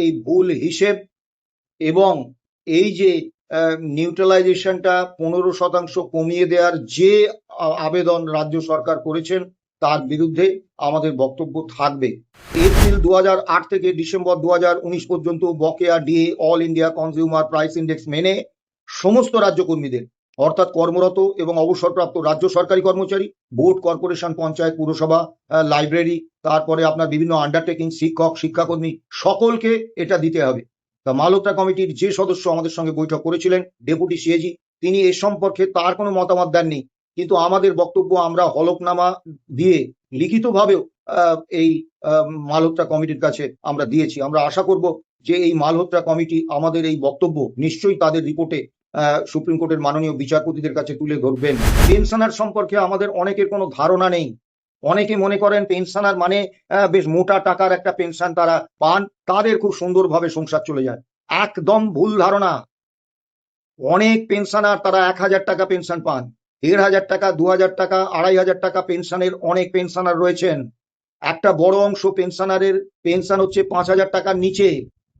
এই ভুল হিসেব এবং এই যে নিউট্রালাইজেশনটা 15% কমিয়ে দেওয়ার যে আবেদন রাজ্য সরকার করেছেন তার বিরুদ্ধে আমাদের বক্তব্য থাকবে। এপ্রিল 2008 থেকে ডিসেম্বর 2019 পর্যন্ত বকেয়া DA all India consumer price index মেনে সমস্ত রাজ্য কর্মীদের অর্থাৎ কর্মরত এবং অবসরপ্রাপ্ত রাজ্য সরকারি কর্মচারী, বোর্ড, কর্পোরেশন, পঞ্চায়েত, পুরসভা, লাইব্রেরি, তারপরে আপনার বিভিন্ন আন্ডারটেকিং, শিক্ষক, শিক্ষাকর্মী সকলকে এটা দিতে হবে। তা মালহোত্রা কমিটির যে সদস্য আমাদের সঙ্গে বৈঠক করেছিলেন ডেপুটি সিএজি, তিনি এ সম্পর্কে তার কোনো মতামত দেননি, কিন্তু আমাদের বক্তব্য আমরা হলফনামা দিয়ে লিখিতভাবেও এই মালহোত্রা কমিটির কাছে আমরা দিয়েছি। আমরা আশা করব যে এই মালহোত্রা কমিটি আমাদের এই বক্তব্য নিশ্চয়ই তাদের রিপোর্টে সুপ্রিম কোর্টের মাননীয় বিচারপতিদের কাছে তুলে ধরবেন। পেনশনার সম্পর্কে আমাদের অনেকের কোনো ধারণা নেই। অনেকে মনে করেন পেনশনার মানে বেশ মোটা টাকার একটা পেনশন তারা পান, তাদের খুব সুন্দরভাবে সংসার চলে যায়। একদম ভুল ধারণা। অনেক পেনশনার তারা 1000 টাকা পেনশন পান, 1500 টাকা, 2000 টাকা, 2500 টাকা পেনশনের অনেক পেনশনার রয়েছেন। একটা বড় অংশ পেনশনারের পেনশন হচ্ছে 5000 টাকার নিচে,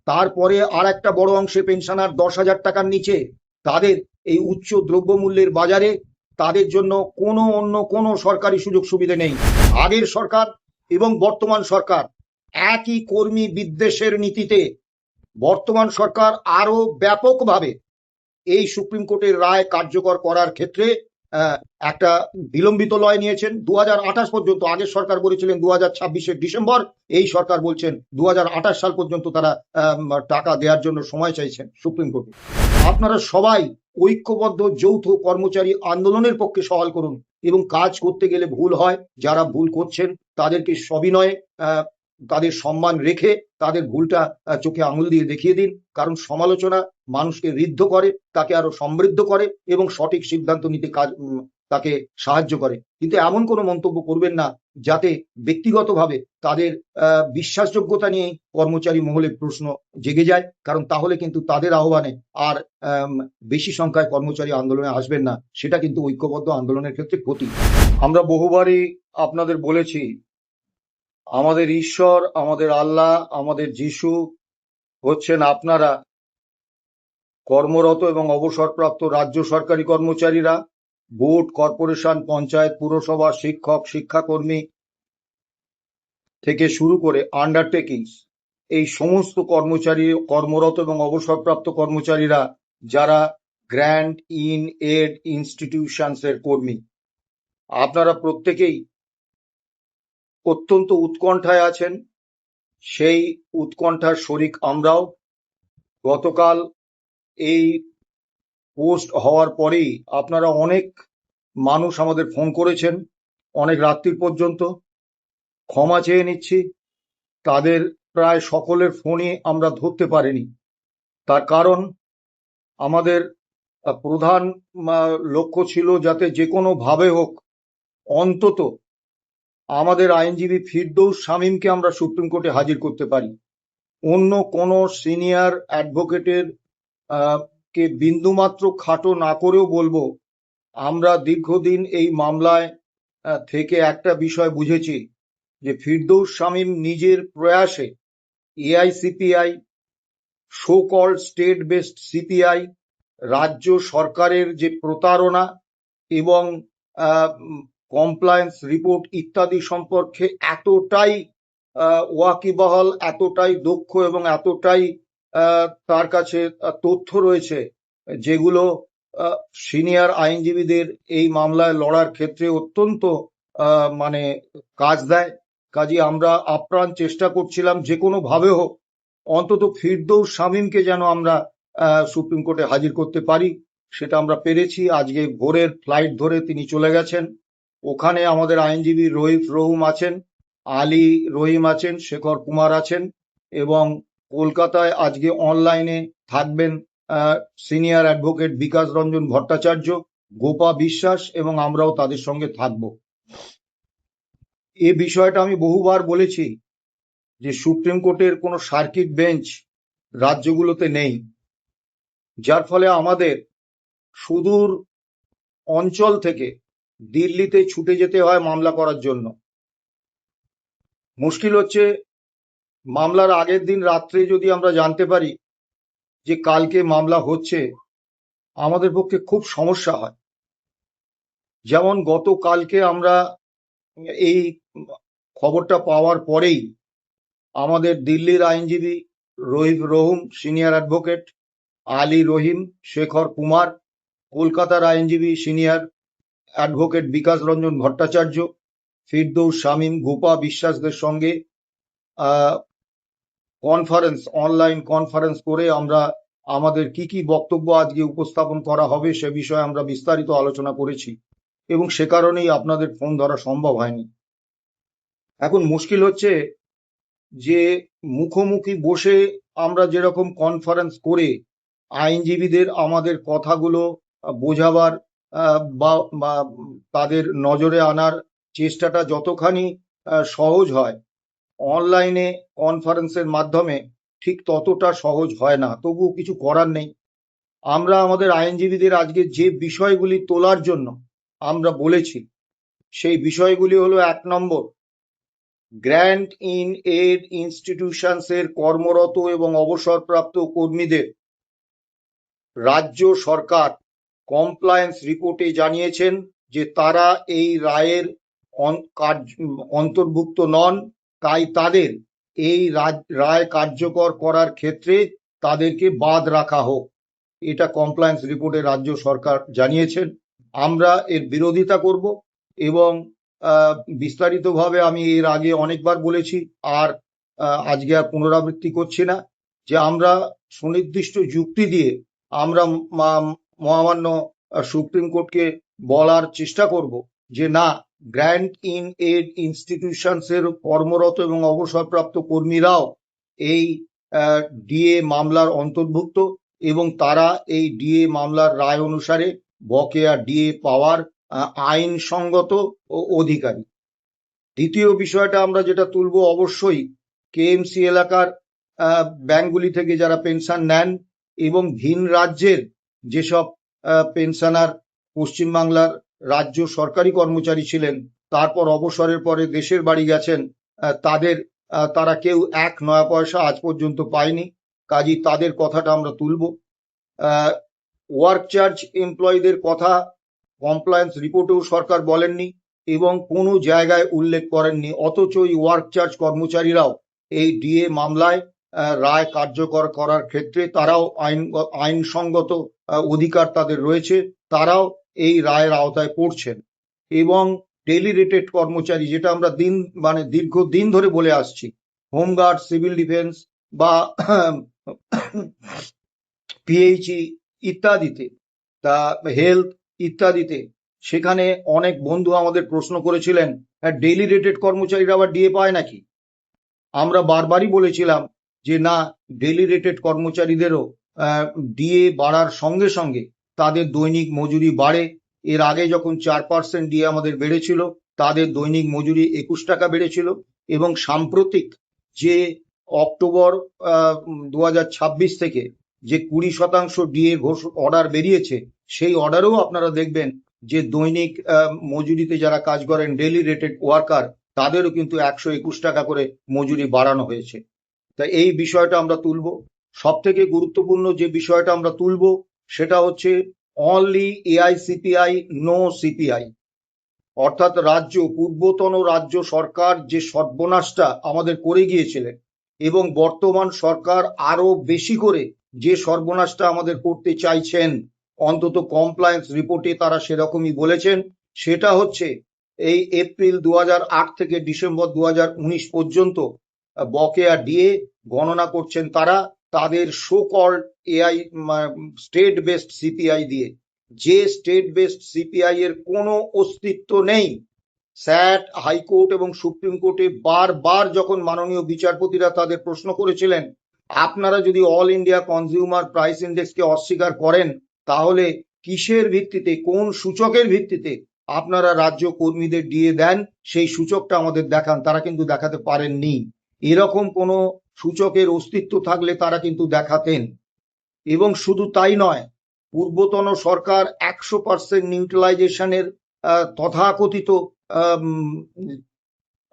তারপরে আর একটা বড় অংশে পেনশনার 10,000 টাকার নিচে। তাদের এই উচ্চ দ্রব্যমূল্যের বাজারে তাদের জন্য অন্য কোনো সরকারি সুযোগ সুবিধা নেই। আগের সরকার এবং বর্তমান সরকার একই কর্মী বিদ্বেষের নীতিতে বর্তমান সরকার আরো ব্যাপকভাবে এই সুপ্রিম কোর্টের রায় কার্যকর করার ক্ষেত্রে একটা বিলম্বিত লয় নিয়েছেন। 2028 পর্যন্ত, আগের সরকার বলেছিলেন 2026 ডিসেম্বর, এই সরকার বলছেন 2028 সাল পর্যন্ত তারা টাকা দেওয়ার জন্য সময় চাইছেন সুপ্রিম কোর্টে। আপনারা সবাই ঐক্যবদ্ধ যৌথ কর্মচারী আন্দোলনের পক্ষে সওয়াল করুন এবং কাজ করতে গেলে ভুল হয়, যারা ভুল করছেন তাদেরকে সবিনয়ে তাদের সম্মান রেখে তাদের ভুলটা চোখে আঙুল দিয়ে দেখিয়ে দিন, কারণ সমালোচনা মানুষকে ঋদ্ধ করে, তাকে আরো সমৃদ্ধ করে এবং সঠিক সিদ্ধান্ত নিতে তাকে সাহায্য করে। কিন্তু এমন কোনো মন্তব্য করবেন না যাতে ব্যক্তিগতভাবে তাদের বিশ্বাসযোগ্যতা নিয়ে কর্মচারী মহলে প্রশ্ন জেগে যায়, কারণ তাহলে কিন্তু তাদের আহ্বানে আর বেশি সংখ্যায় কর্মচারী আন্দোলনে আসবেন না, সেটা কিন্তু ঐক্যবদ্ধ আন্দোলনের ক্ষেত্রে ক্ষতি। আমরা বহুবারই আপনাদের বলেছি, আমাদের ঈশ্বর, আমাদের আল্লাহ, আমাদের যিশু হচ্ছেন আপনারা কর্মরত এবং অবসরপ্রাপ্ত রাজ্য সরকারি কর্মচারীরা, বোর্ড, কর্পোরেশন, পঞ্চায়েত, পুরসভা, শিক্ষক, শিক্ষাকর্মী থেকে শুরু করে আন্ডারটেকিংস, এই সমস্ত কর্মচারী, কর্মরত এবং অবসরপ্রাপ্ত কর্মচারীরা যারা গ্র্যান্ট ইন এড ইনস্টিটিউশনস এর কর্মী, আপনারা প্রত্যেকেই অত্যন্ত উৎকণ্ঠায় আছেন। সেই উৎকণ্ঠার শরিক আমরাও। গতকাল এই পোস্ট হওয়ার পরেই আপনারা অনেক মানুষ আমাদের ফোন করেছেন অনেক রাত্রির পর্যন্ত। ক্ষমা চেয়ে নিচ্ছি, তাদের প্রায় সকলের ফোনই আমরা ধরতে পারিনি। তার কারণ আমাদের প্রধান লক্ষ্য ছিল যাতে যে কোনো ভাবে হোক অন্তত আমাদের আইনজীবী ফিরদৌস শামীমকে আমরা সুপ্রিম কোর্টে হাজির করতে পারি। অন্য কোনো সিনিয়র অ্যাডভোকেটের কে বিন্দুমাত্র খাটো না করেও বলবো, আমরা দীর্ঘদিন এই মামলায় থেকে একটা বিষয় বুঝেছি যে ফিরদৌস শামীম নিজের প্রয়াসে AICPI, so called state based CPI, রাজ্য সরকারের যে প্রতারণা এবং কমপ্লায়েন্স রিপোর্ট ইত্যাদি সম্পর্কে এতটাই ওয়াকিবহাল, এতটাই দক্ষ এবং এতটাই তার কাছে তথ্য রয়েছে যেগুলো সিনিয়র আইনজীবীদের এই মামলায় লড়ার ক্ষেত্রে অত্যন্ত কাজ দেয়। কাজে আমরা আপ্রাণ চেষ্টা করছিলাম যে কোনো ভাবে হোক অন্তত ফিরদৌস শামীমকে যেন আমরা সুপ্রিম কোর্টে হাজির করতে পারি। সেটা আমরা পেরেছি। আজকে ভোরের ফ্লাইট ধরে তিনি চলে গেছেন। ওখানে আমাদের আইনজীবী রহিফ রহুম আছেন, আলী রহিম আছেন, শেখর কুমার আছেন এবং কলকাতায় আজকে অনলাইনে থাকবেন সিনিয়র অ্যাডভোকেট বিকাশ রঞ্জন ভট্টাচার্য, গোপা বিশ্বাস এবং আমরাও তাদের সঙ্গে থাকব। এই বিষয়টা আমি বহুবার বলেছি যে সুপ্রিম কোর্টের কোনো সার্কিট বেঞ্চ রাজ্যগুলোতে নেই, যার ফলে আমাদের সুদূর অঞ্চল থেকে দিল্লিতে ছুটে যেতে হয় মামলা করার জন্য। মুশকিল হচ্ছে মামলার আগের দিন রাত্রে যদি আমরা জানতে পারি যে কালকে মামলা হচ্ছে, আমাদের পক্ষে খুব সমস্যা হয়। যেমন গতকালকে আমরা এই খবরটা পাওয়ার পরেই আমাদের দিল্লির আইনজীবী রহিম সিনিয়র অ্যাডভোকেট, আলী রহিম, শেখর কুমার, কলকাতার আইনজীবী সিনিয়র অ্যাডভোকেট বিকাশ রঞ্জন ভট্টাচার্য, ফিরদৌস শামীম, গোপা বিশ্বাসদের সঙ্গে অনলাইন কনফারেন্স করে আমরা আমাদের কি কি বক্তব্য আজকে উপস্থাপন করা হবে সে বিষয়ে আমরা বিস্তারিত আলোচনা করেছি, এবং সে কারণেই আপনাদের ফোন ধরা সম্ভব হয়নি। এখন মুশকিল হচ্ছে যে মুখোমুখি বসে আমরা যেরকম কনফারেন্স করে আইনজীবীদের আমাদের কথাগুলো বোঝাবার বা তাদের নজরে আনার চেষ্টাটা যতখানি সহজ হয়, অনলাইনে কনফারেন্সের মাধ্যমে ঠিক ততটা সহজ হয় না। তবুও কিছু করার নেই। আমরা আমাদের আইনজীবীদের আজকে যে বিষয়গুলি তোলার জন্য আমরা বলেছি, সেই বিষয়গুলি হলো: 1 নম্বর, গ্র্যান্ট ইন এড ইনস্টিটিউশনসের কর্মরত এবং অবসরপ্রাপ্ত কর্মীদের রাজ্য সরকার কমপ্লায়েন্স রিপোর্টে জানিয়েছেন যে তারা এই রায়ের অন্তর্ভুক্ত নন, তাই তাদের এই রায় কার্যকর করার ক্ষেত্রে তাদেরকে বাদ রাখা হোক। এটা কমপ্লায়েন্স রিপোর্টে রাজ্য সরকার জানিয়েছেন। আমরা এর বিরোধিতা করব এবং বিস্তারিতভাবে আমি এর আগে অনেকবার বলেছি, আর আজকে আর পুনরাবৃত্তি করছি না, যে আমরা সুনির্দিষ্ট যুক্তি দিয়ে আমরা মহামান্য সুপ্রিম কোর্টকে বলার চেষ্টা করব যে না, গ্র্যান্ট ইন এড ইনস্টিটিউশনসের কর্মরত এবং অবসরপ্রাপ্ত কর্মীরাও এই ডিএ মামলার অন্তর্ভুক্ত এবং তারা এই ডিএ মামলার রায় অনুসারে বকেয়া ডিএ পাওয়ার আইনসঙ্গত অধিকারী। দ্বিতীয় বিষয়টা আমরা যেটা তুলব, অবশ্যই কেএমসি এলাকার ব্যাংকগুলি থেকে যারা পেনশন নেন এবং ভিন রাজ্যের যেসব পেনশনার পশ্চিমবাংলার রাজ্য সরকারি কর্মচারী ছিলেন, তারপর অবসরের পরে দেশের বাড়ি গেছেন, তারা কেউ 1 পয়সা আজ পর্যন্ত পায়নি। কাজেই তাদের কথাটা আমরা তুলব। ওয়ার্ক চার্জ এমপ্লয়ীদের কথা কমপ্লায়েন্স রিপোর্টেও সরকার বলেননি এবং কোনো জায়গায় উল্লেখ করেননি, অথচ এই ওয়ার্ক চার্জ কর্মচারীরাও এই ডিএ মামলায় রায় কার্যকর করার ক্ষেত্রে তারাও আইনসঙ্গত অধিকার তাদের রয়েছে, তারাও এই রায়ের আওতায় পড়ছেন। এবং ডেইলি রেটেড কর্মচারী, যেটা আমরা দীর্ঘদিন ধরে বলে আসছি, হোমগার্ড, সিভিল ডিফেন্স বা পিএইচই ইত্যাদিতে, তা হেলথ ইত্যাদিতে, সেখানে অনেক বন্ধু আমাদের প্রশ্ন করেছিলেন, ডেইলি রেটেড কর্মচারীরা আবার ডিএ পায় নাকি? আমরা বারবারই বলেছিলাম যে না, ডেইলি রেটেড কর্মচারীদেরও ডিএ বাড়ার সঙ্গে সঙ্গে তাদের দৈনিক মজুরি বাড়ে। এর আগে যখন 4% ডিএ আমাদের বেড়েছিল, তাদের দৈনিক মজুরি 21 টাকা বেড়েছিল, এবং সাম্প্রতিক যে অক্টোবর 2026 থেকে যে 20% ডিএ অর্ডার বেরিয়েছে, সেই অর্ডারেও আপনারা দেখবেন যে দৈনিক মজুরিতে যারা কাজ করেন ডেইলি রেটেড ওয়ার্কার, তাদেরও কিন্তু 121 টাকা করে মজুরি বাড়ানো হয়েছে। তাই এই বিষয়টা আমরা তুলব। সব থেকে গুরুত্বপূর্ণ যে বিষয়টা আমরা তুলব সেটা হচ্ছে অনলি এআইসিপিআই, নো সিপিআই। অর্থাৎ পূর্বতন রাজ্য সরকার যে সর্বনাশটা আমাদের করে গিয়েছিলেন এবং বর্তমান সরকার আরো বেশি করে যে সর্বনাশটা আমাদের করতে চাইছেন, অন্তত কমপ্লায়েন্স রিপোর্টে তারা সেরকমই বলেছেন, সেটা হচ্ছে এই এপ্রিল 2008 থেকে ডিসেম্বর 2019 পর্যন্ত বকেয়া ডিএ গণনা করছেন তারা তাদের so called AI state based CPI দিয়ে, যে স্টেট বেসড সিপিআই এর কোনো অস্তিত্ব নেই। স্যাট, হাইকোর্ট এবং সুপ্রিম কোর্টে বারবার যখন মাননীয় বিচারপতিরা তাদের প্রশ্ন করেছিলেন, আপনারা যদি অল ইন্ডিয়া কনজিউমার প্রাইস ইন্ডেক্সকে অস্বীকার করেন, তাহলে কিসের ভিত্তিতে, কোন সূচকের ভিত্তিতে আপনারা রাজ্য কর্মীদের ডিএ দেন, সেই সূচকটা আমাদের দেখান। তারা কিন্তু দেখাতে পারেননি। এরকম কোনো সূচকের অস্তিত্ব থাকলে তারা কিন্তু দেখাতেন। এবং শুধু তাই নয়, পূর্বতন সরকার 100% নিউট্রালাইজেশনের তথাকথিত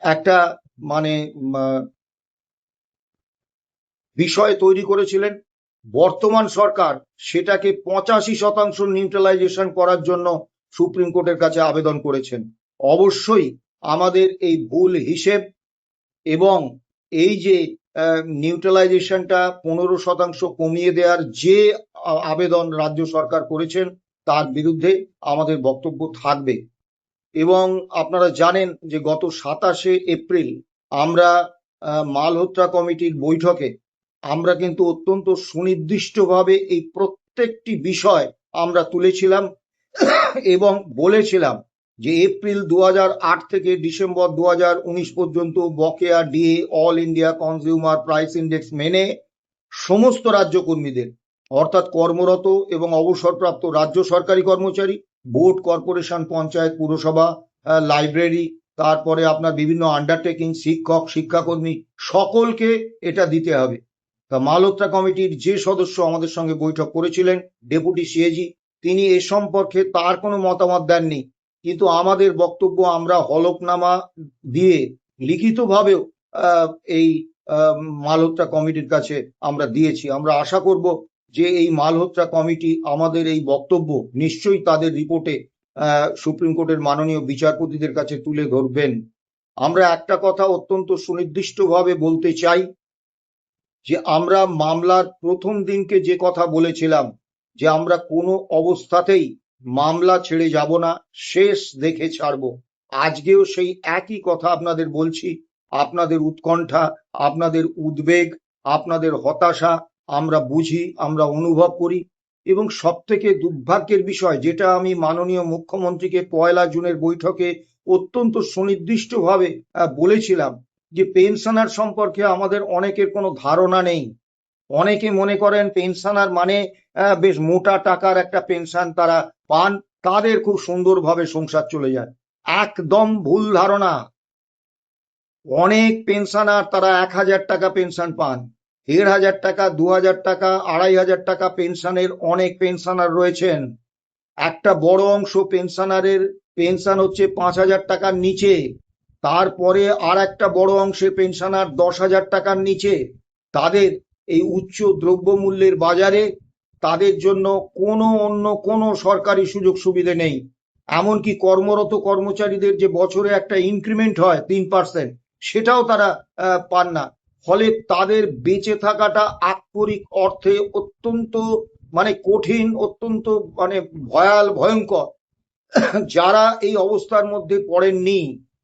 একটা বিষয় তৈরি করেছিলেন। বর্তমান সরকার সেটাকে 85% নিউট্রালাইজেশন করার জন্য সুপ্রিম কোর্টের কাছে আবেদন করেছেন। অবশ্যই আমাদের এই ভুল হিসেব এবং এই যে নিউট্রালাইজেশনটা 15% কমিয়ে দেওয়ার যে আবেদন রাজ্য সরকার করেছেন তার বিরুদ্ধে আমাদের বক্তব্য থাকবে। এবং আপনারা জানেন যে গত 27শে এপ্রিল আমরা মালহোত্রা কমিটির বৈঠকে আমরা কিন্তু অত্যন্ত সুনির্দিষ্টভাবে এই প্রত্যেকটি বিষয় আমরা তুলেছিলাম এবং বলেছিলাম যে এপ্রিল 2008 থেকে ডিসেম্বর 2019 পর্যন্ত বকেয়া DA all India consumer price index মেনে সমস্ত রাজ্য কর্মীদের অর্থাৎ কর্মরত এবং অবসরপ্রাপ্ত রাজ্য সরকারি কর্মচারী, বোর্ড, কর্পোরেশন, পঞ্চায়েত, পুরসভা, লাইব্রেরি, তারপরে আপনার বিভিন্ন আন্ডারটেকিং, শিক্ষক, শিক্ষাকর্মী সকলকে এটা দিতে হবে। তা মালহোত্রা কমিটির যে সদস্য আমাদের সঙ্গে বৈঠক করেছিলেন ডেপুটি সিএজি, তিনি এ সম্পর্কে তার কোনো মতামত দেননি, কিন্তু আমাদের বক্তব্য আমরা হলফনামা দিয়ে লিখিতভাবেও এই মালহোত্রা কমিটির কাছে আমরা দিয়েছি। আমরা আশা করব যে এই মালহোত্রা কমিটি আমাদের এই বক্তব্য নিশ্চয়ই তাদের রিপোর্টে সুপ্রিম কোর্টের মাননীয় বিচারপতিদের কাছে তুলে ধরবেন। আমরা একটা কথা অত্যন্ত সুনির্দিষ্টভাবে বলতে চাই যে আমরা মামলার প্রথম দিনকে যে কথা বলেছিলাম যে আমরা কোনো অবস্থাতেই মামলা ছেড়ে যাব না, শেষ দেখে ছাড়বো। আজকেও সেই একই কথা আপনাদের বলছি। আপনাদের উৎকণ্ঠা, আপনাদের উদ্বেগ, আপনাদের হতাশা আমরা বুঝি, আমরা অনুভব করি। এবং সব থেকে দুর্ভাগ্যের বিষয়, যেটা আমি মাননীয় মুখ্যমন্ত্রীকে 1 জুনের বৈঠকে অত্যন্ত সুনির্দিষ্টভাবে বলেছিলাম, যে পেনশনার সম্পর্কে আমাদের অনেকের কোনো ধারণা নেই। অনেকে মনে করেন পেনশনার মানে বেশ মোটা টাকার একটা পেনশন তারা পান, তাদের খুব সুন্দরভাবে সংসার চলে যায়। একদম ভুল ধারণা। অনেক পেনশনার তারা 1000 টাকা পেনশন পান, 1500 টাকা, 2000 টাকা, 2500 টাকা পেনশনের অনেক পেনশনার রয়েছেন। একটা বড় অংশ পেনশনারের পেনশন হচ্ছে 5000 টাকার নিচে, তারপরে আর একটা বড় অংশের পেনশনার 10,000 টাকার নিচে। তাদের এই উচ্চ দ্রব্যমূল্যের বাজারে তাদের জন্য অন্য কোনো সরকারি সুযোগ সুবিধে নেই। এমনকি কর্মরত কর্মচারীদের যে বছরে একটা ইনক্রিমেন্ট হয় 3%, সেটাও তারা পান না। ফলে তাদের বেঁচে থাকাটা আক্ষরিক অর্থে অত্যন্ত কঠিন, অত্যন্ত ভয়ঙ্কর। যারা এই অবস্থার মধ্যে পড়েননি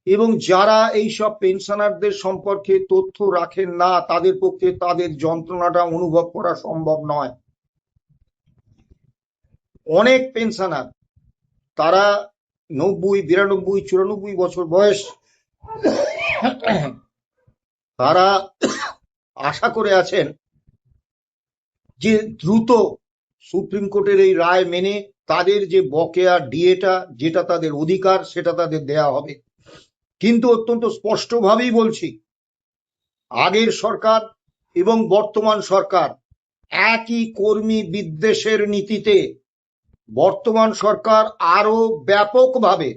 এবং যারা এই সব পেনশনারদের সম্পর্কে তথ্য রাখেন না, তাদের পক্ষে তাদের যন্ত্রণাটা অনুভব করা সম্ভব নয়। অনেক পেনশনার তারা 90, 92, 94 বছর বয়স, তারা আশা করে আছেন যে দ্রুত সুপ্রিম কোর্টের এই রায় মেনে তাদের যে বকেয়া ডিএটা, যেটা তাদের অধিকার, সেটা তাদের দেয়া হবে। কিন্তু অত্যন্ত স্পষ্টভাবেই বলছি, আগের সরকার এবং বর্তমান সরকার একই কর্মী বিদ্বেষের নীতিতে বর্তমান সরকার আরো ব্যাপকভাবে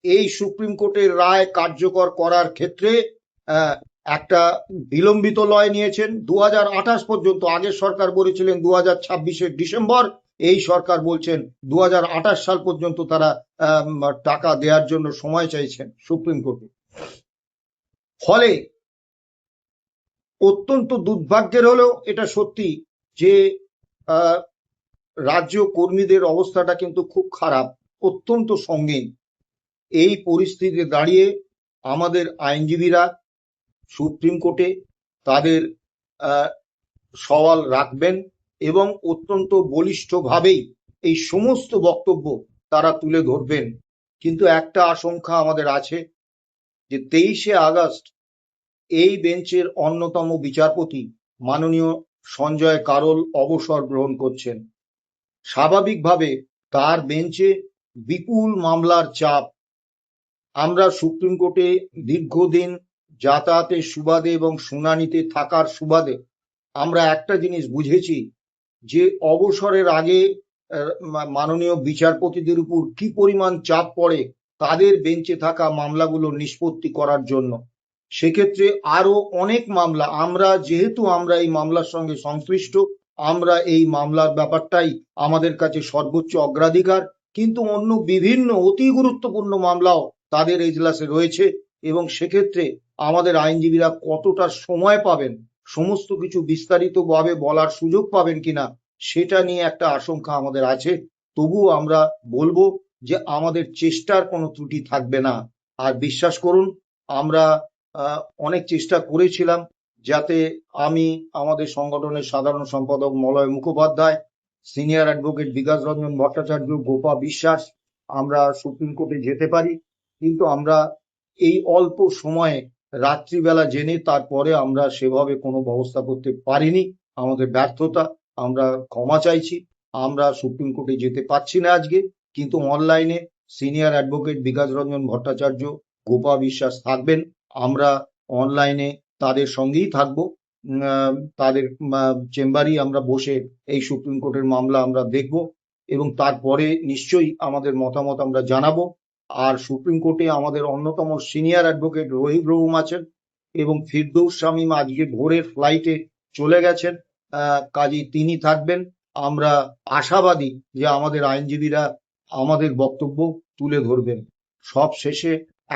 এই সুপ্রিম কোর্টের রায় কার্যকর করার ক্ষেত্রে একটা বিলম্বিত লয় নিয়েছেন। 2028 পর্যন্ত, আগের সরকার বলেছিলেন 2026-এর ডিসেম্বর, এই সরকার বলছেন 2028 সাল পর্যন্ত তারা টাকা দেওয়ার জন্য সময় চাইছেন সুপ্রিম কোর্টে। ফলে অত্যন্ত দুর্ভাগ্যের হলেও এটা সত্যি যে রাজ্য কর্মীদের অবস্থাটা কিন্তু খুব খারাপ, অত্যন্ত সঙ্গীন। এই পরিস্থিতিতে দাঁড়িয়ে আমাদের আইনজীবীরা সুপ্রিম কোর্টে তাদের সওয়াল রাখবেন এবং অত্যন্ত বলিষ্ঠভাবেই এই সমস্ত বক্তব্য তারা তুলে ধরবেন। কিন্তু একটা আশঙ্কা আমাদের আছে যে 23শে আগস্ট এই বেঞ্চের অন্যতম বিচারপতি মাননীয় সঞ্জয় কারোল অবসর গ্রহণ করছেন। স্বাভাবিকভাবে তার বেঞ্চে বিপুল মামলার চাপ। আমরা সুপ্রিম কোর্টে দীর্ঘদিন যাতায়াতের সুবাদে এবং শুনানিতে থাকার সুবাদে আমরা একটা জিনিস বুঝেছি, যে অবসরের আগে মাননীয় বিচারপতিদের উপর কি পরিমাণ চাপ পড়ে তাদের বেঞ্চে থাকা মামলাগুলো নিষ্পত্তি করার জন্য। সেক্ষেত্রে আরো অনেক মামলা, যেহেতু আমরা এই মামলার সঙ্গে সংশ্লিষ্ট, আমরা এই মামলার ব্যাপারটাই আমাদের কাছে সর্বোচ্চ অগ্রাধিকার। কিন্তু অন্য বিভিন্ন অতি গুরুত্বপূর্ণ মামলাও তাদের এজলাসে রয়েছে, এবং সেক্ষেত্রে আমাদের আইনজীবীরা কতটা সময় পাবেন, সমস্ত কিছু বিস্তারিতভাবে বলার সুযোগ পাবেন কিনা, সেটা নিয়ে একটা আশঙ্কা আমাদের আছে। তবুও আমরা বলবো যে আমাদের চেষ্টার কোনো ত্রুটি থাকবে না। আর বিশ্বাস করুন, আমরা অনেক চেষ্টা করেছিলাম যাতে আমি, আমাদের সংগঠনের সাধারণ সম্পাদক মলয় মুখোপাধ্যায়, সিনিয়র অ্যাডভোকেট বিকাশ রঞ্জন ভট্টাচার্য, গোপা বিশ্বাস, আমরা সুপ্রিম কোর্টে যেতে পারি। কিন্তু আমরা এই অল্প সময়ে রাত্রিবেলা জেনে তারপরে আমরা সেভাবে কোনো ব্যবস্থা করতে পারিনি, আমাদের ব্যর্থতা, আমরা ক্ষমা চাইছি। আমরা সুপ্রিম কোর্টে যেতে পারছি না আজকে, কিন্তু অনলাইনে সিনিয়র অ্যাডভোকেট বিকাশ রঞ্জন ভট্টাচার্য, গোপা বিশ্বাস থাকবেন। আমরা অনলাইনে তাদের সঙ্গেই থাকবো, তাদের চেম্বারেই আমরা বসে এই সুপ্রিম কোর্টের মামলা আমরা দেখব, এবং তারপরে নিশ্চয়ই আমাদের মতামত আমরা জানাবো। আর সুপ্রিম কোর্টে আমাদের অন্যতম সিনিয়র অ্যাডভোকেট রহিব রহুম আছেন, এবং ফিরদৌস শামীম আজকে ভোরের ফ্লাইটে চলে গেছেন, কাজেই তিনি থাকবেন। আমরা আশাবাদী যে আমাদের আইনজীবীরা আমাদের বক্তব্য তুলে ধরবেন। সব শেষে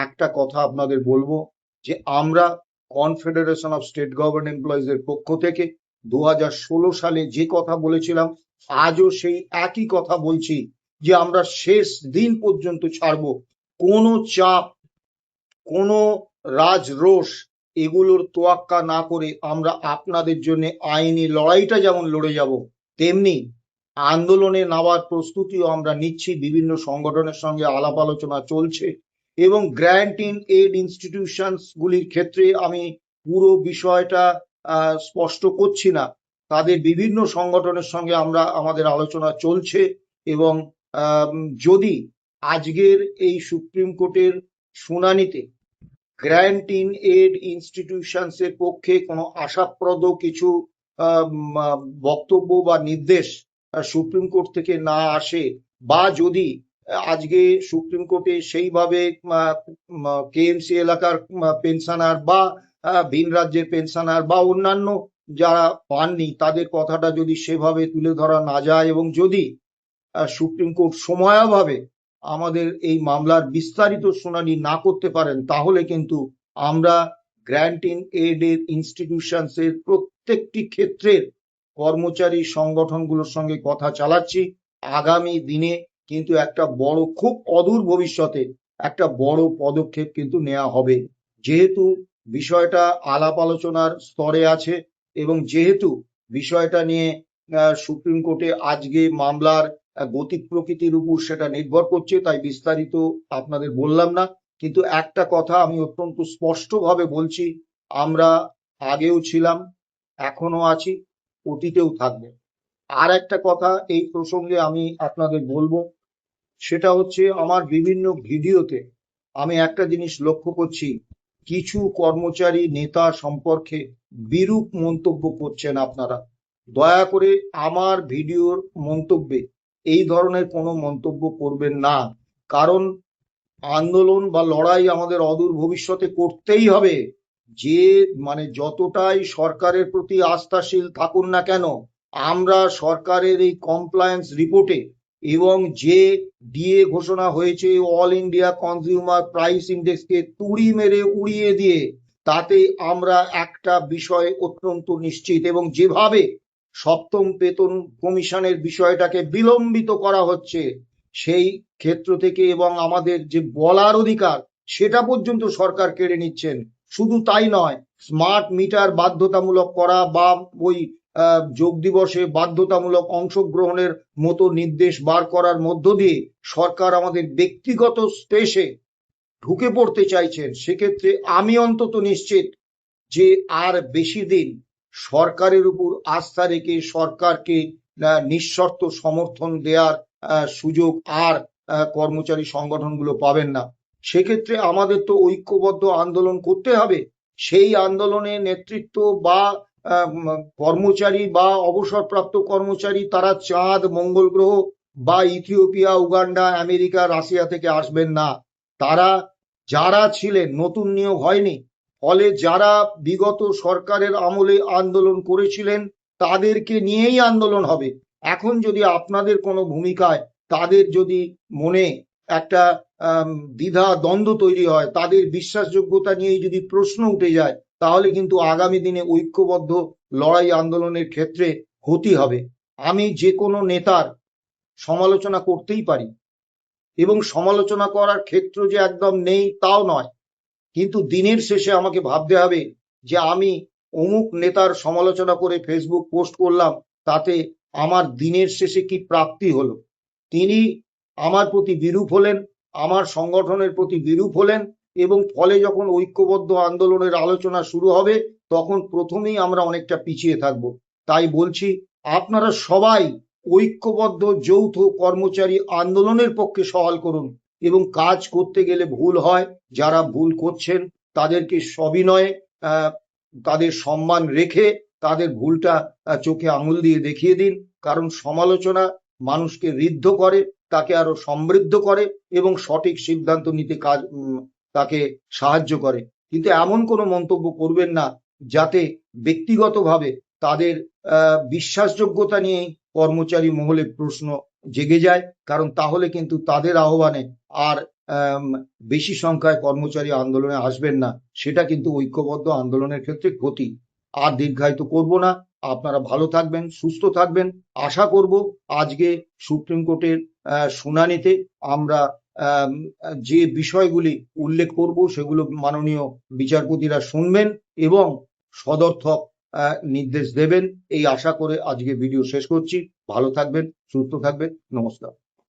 একটা কথা আপনাদের বলবো, যে আমরা confederation of state government employees এর পক্ষ থেকে 2016 সালে যে কথা বলেছিলাম, আজও সেই একই কথা বলছি, যে আমরা শেষ দিন পর্যন্ত ছাড়বো। কোনো চাপ, কোনো রাজরোষ, এগুলোর তোয়াক্কা না করে আমরা আপনাদের জন্য আইনি লড়াইটা যেমন লড়ে যাব, তেমনি আন্দোলনে নামার প্রস্তুতিও আমরা নিচ্ছি। বিভিন্ন সংগঠনের সঙ্গে আলাপ আলোচনা চলছে, এবং গ্র্যান্ট ইন এড ইনস্টিটিউশনস গুলির ক্ষেত্রে আমি পুরো বিষয়টা স্পষ্ট করছি না। তাদের বিভিন্ন সংগঠনের সঙ্গে আমাদের আলোচনা চলছে, এবং যদি আজকের এই সুপ্রিম কোর্টের শুনানিতে গ্র্যান্ট ইন এড ইনস্টিটিউশনস এর পক্ষে কোনো আশাপ্রদ কিছু বক্তব্য বা নির্দেশ সুপ্রিম কোর্ট থেকে না আসে, বা যদি আজকে সুপ্রিম কোর্টে সেইভাবে কেএমসি এলাকার পেনশনার বা ভিন রাজ্যের পেনশনার বা অন্যান্য যারা পাননি তাদের কথাটা যদি সেভাবে তুলে ধরা না যায়, এবং যদি সুপ্রিম কোর্ট সময়াভাবে আমাদের এই মামলার বিস্তারিত শুনানি না করতে পারেন, তাহলে কিন্তু আমরা গ্র্যান্ট ইন এড এর ইনস্টিটিউশনস এর প্রত্যেকটি ক্ষেত্রের কর্মচারী সংগঠনগুলোর সঙ্গে কথা চালাচ্ছি। আগামী দিনে কিন্তু একটা বড়, খুব অদূর ভবিষ্যতে একটা বড় পদক্ষেপ কিন্তু নেওয়া হবে। যেহেতু বিষয়টা আলাপ আলোচনার স্তরে আছে, এবং যেহেতু বিষয়টা নিয়ে সুপ্রিম কোর্টে আজকে মামলার গতি প্রকৃতির উপর সেটা নির্ভর করছে, তাই বিস্তারিত আপনাদের বললাম না। কিন্তু একটা কথা আমি অত্যন্ত স্পষ্টভাবে বলছি, আমরা আগেও ছিলাম, এখনো আছি, অতীতেও থাকবে। আর একটা কথা এই প্রসঙ্গে আমি আপনাদের বলবো, সেটা হচ্ছে আমার বিভিন্ন ভিডিওতে আমি একটা জিনিস লক্ষ্য করছি, কিছু কর্মচারী নেতা সম্পর্কে বিরূপ মন্তব্য করছেন। আপনারা দয়া করে আমার ভিডিওর মন্তব্যে এই ধরনের কোনো মন্তব্য করবেন না, কারণ আন্দোলন বা লড়াই আমাদের অদূর ভবিষ্যতে করতেই হবে। যে যতটাই সরকারের প্রতি আস্থাশীল থাকুন না কেন, আমরা সরকারের এই কমপ্লায়েন্স রিপোর্টে এবং যে ডিএ ঘোষণা হয়েছে অল ইন্ডিয়া কনজিউমার প্রাইস ইন্ডেক্সকে তুড়ি মেরে উড়িয়ে দিয়ে, তাতে আমরা একটা বিষয় অত্যন্ত নিশ্চিত, এবং যেভাবে সপ্তম বেতন কমিশনের বিষয়টাকে বিলম্বিত করা হচ্ছে সেই ক্ষেত্র থেকে, এবং আমাদের যে বলার অধিকার সেটা পর্যন্ত সরকার কেড়ে নিচ্ছেন। শুধু তাই নয়, স্মার্ট মিটার বাধ্যতামূলক করা বা ওই যোগ দিবসে বাধ্যতামূলক অংশগ্রহণের মতো নির্দেশ বার করার মধ্য দিয়ে সরকার আমাদের ব্যক্তিগত স্পেসে ঢুকে পড়তে চাইছেন। সেক্ষেত্রে আমি অন্তত নিশ্চিত যে আর বেশি দিন সরকারের উপর আস্থা রেখে সরকারকে নিঃশর্ত সমর্থন দেওয়ার সুযোগ আর কর্মচারী সংগঠনগুলো পাবেন না। সেক্ষেত্রে আমাদের তো ঐক্যবদ্ধ আন্দোলন করতে হবে। সেই আন্দোলনে নেতৃত্ব বা কর্মচারী বা অবসরপ্রাপ্ত কর্মচারী তারা চাঁদ, মঙ্গল গ্রহ বা ইথিওপিয়া, উগান্ডা, আমেরিকা, রাশিয়া থেকে আসবেন না। তারা যারা ছিলেন, নতুন নিয়োগ হয়নি, ফলে যারা বিগত সরকারের আমলে আন্দোলন করেছিলেন তাদেরকে নিয়েই আন্দোলন হবে। এখন যদি আপনাদের কোনো ভূমিকায় তাদের যদি মনে একটা দ্বিধা দ্বন্দ্ব তৈরি হয়, তাদের বিশ্বাসযোগ্যতা নিয়েই যদি প্রশ্ন উঠে যায়, তাহলে কিন্তু আগামী দিনে ঐক্যবদ্ধ লড়াই আন্দোলনের ক্ষেত্রে ক্ষতি হবে। আমি যে কোনো নেতার সমালোচনা করতেই পারি, এবং সমালোচনা করার ক্ষেত্র যে একদম নেই তাও নয়, কিন্তু দিনের শেষে আমাকে ভাবতে হবে যে আমি অমুক নেতার সমালোচনা করে ফেসবুক পোস্ট করলাম, তাতে আমার দিনের শেষে কি প্রাপ্তি হলো। তিনি আমার প্রতি বিরূপ হলেন, আমার সংগঠনের প্রতি বিরূপ হলেন, এবং ফলে যখন ঐক্যবদ্ধ আন্দোলনের আলোচনা শুরু হবে তখন প্রথমেই আমরা অনেকটা পিছিয়ে থাকব। তাই বলছি, আপনারা সবাই ঐক্যবদ্ধ যৌথ কর্মচারী আন্দোলনের পক্ষে সওয়াল করুন, এবং কাজ করতে গেলে ভুল হয়, যারা ভুল করছেন তাদেরকে সবিনয়ে তাদের সম্মান রেখে তাদের ভুলটা চোখে আঙুল দিয়ে দেখিয়ে দিন। কারণ সমালোচনা মানুষকে ঋদ্ধ করে, তাকে আরো সমৃদ্ধ করে এবং সঠিক সিদ্ধান্ত নিতে তাকে সাহায্য করে। কিন্তু এমন কোনো মন্তব্য করবেন না যাতে ব্যক্তিগতভাবে তাদের বিশ্বাসযোগ্যতা নিয়ে কর্মচারী মহলে প্রশ্ন জেগে যায়, কারণ তাহলে কিন্তু তাদের আহ্বানে আর বেশি সংখ্যায় কর্মচারী আন্দোলনে আসবেন না, সেটা কিন্তু ঐক্যবদ্ধ আন্দোলনের ক্ষেত্রে ক্ষতি। আর দীর্ঘায়িত করব না, আপনারা ভালো থাকবেন, সুস্থ থাকবেন। আশা করব আজকে সুপ্রিম কোর্টের শুনানিতে আমরা যে বিষয়গুলি উল্লেখ করব সেগুলো মাননীয় বিচারপতিরা শুনবেন এবং সদর্থক নির্দেশ দেবেন, এই আশা করে আজকে ভিডিও শেষ করছি। ভালো থাকবেন, সুস্থ থাকবেন, নমস্কার।